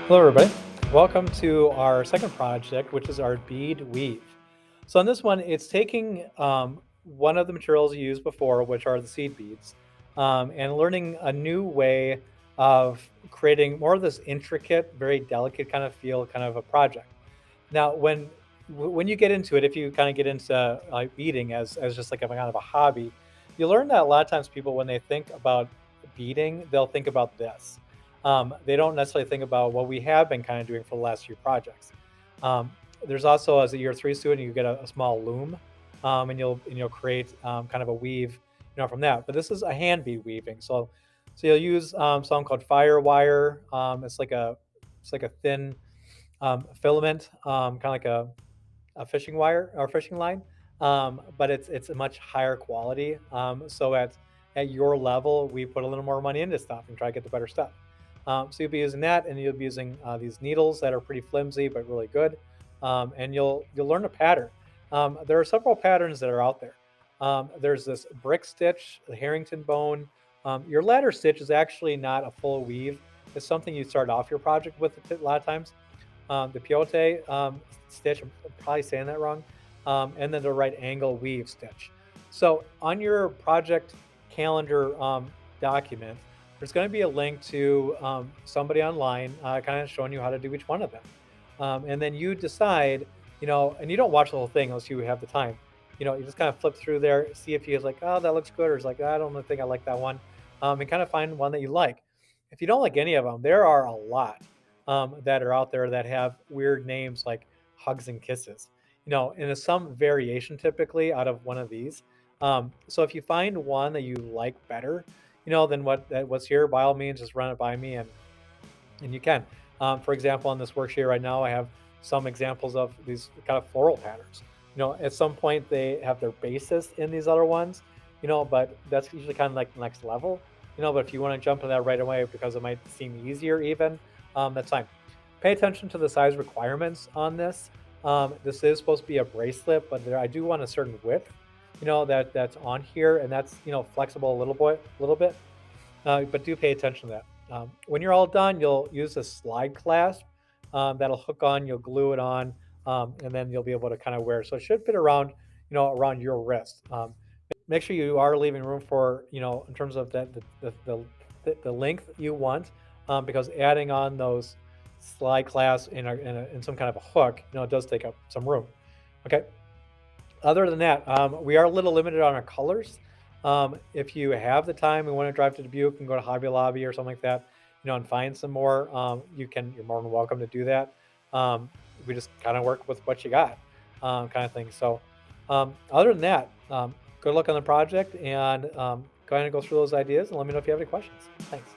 Hello, everybody. Welcome to our second project, which is our bead weave. So, in this one, it's taking one of the materials you used before, which are the seed beads, and learning a new way of creating more of this intricate, very delicate kind of feel, kind of a project. Now, when you get into it, if you kind of get into beading as just like a kind of a hobby, you learn that a lot of times people, when they think about beading, they'll think about this. They don't necessarily think about what we have been kind of doing for the last few projects. Um, there's also, as a year three student, you get a small loom, and you'll create kind of a weave, from that. But this is a hand bead weaving, so you'll use something called fire wire. It's like a thin filament, kind of like a fishing wire or fishing line, but it's a much higher quality. So at your level, we put a little more money into stuff and try to get the better stuff. So you'll be using that, and you'll be using these needles that are pretty flimsy but really good, and you'll learn a pattern. There are several patterns that are out there. There's this brick stitch, the Harrington bone. Your ladder stitch is actually not a full weave. It's something you start off your project with a lot of times. The Piote stitch, I'm probably saying that wrong, and then the right angle weave stitch. So on your project calendar document, there's going to be a link to somebody online kind of showing you how to do each one of them. And then you decide, and you don't watch the whole thing unless you have the time. You just kind of flip through there, see if you're like, oh, that looks good, or it's like, I don't think I like that one, and kind of find one that you like. If you don't like any of them, there are a lot that are out there that have weird names like hugs and kisses, and it's some variation typically out of one of these. So if you find one that you like better, than what's here, by all means, just run it by me, and you can. For example, on this worksheet right now, I have some examples of these kind of floral patterns. At some point they have their basis in these other ones, but that's usually kind of like the next level. But if you want to jump into that right away because it might seem easier, even that's fine. Pay attention to the size requirements on this. This is supposed to be a bracelet, but I do want a certain width, that's on here, and that's flexible a little bit. But do pay attention to that. When you're all done, you'll use a slide clasp that'll hook on. You'll glue it on, and then you'll be able to kind of wear. So it should fit around, around your wrist. Make sure you are leaving room for, in terms of the length you want, because adding on those slide clasps in some kind of a hook, it does take up some room. Okay. Other than that, we are a little limited on our colors. If you have the time and want to drive to Dubuque and go to Hobby Lobby or something like that, and find some more, you're more than welcome to do that. We just kind of work with what you got, kind of thing. So, other than that, good luck on the project, and go ahead and go through those ideas and let me know if you have any questions. Thanks.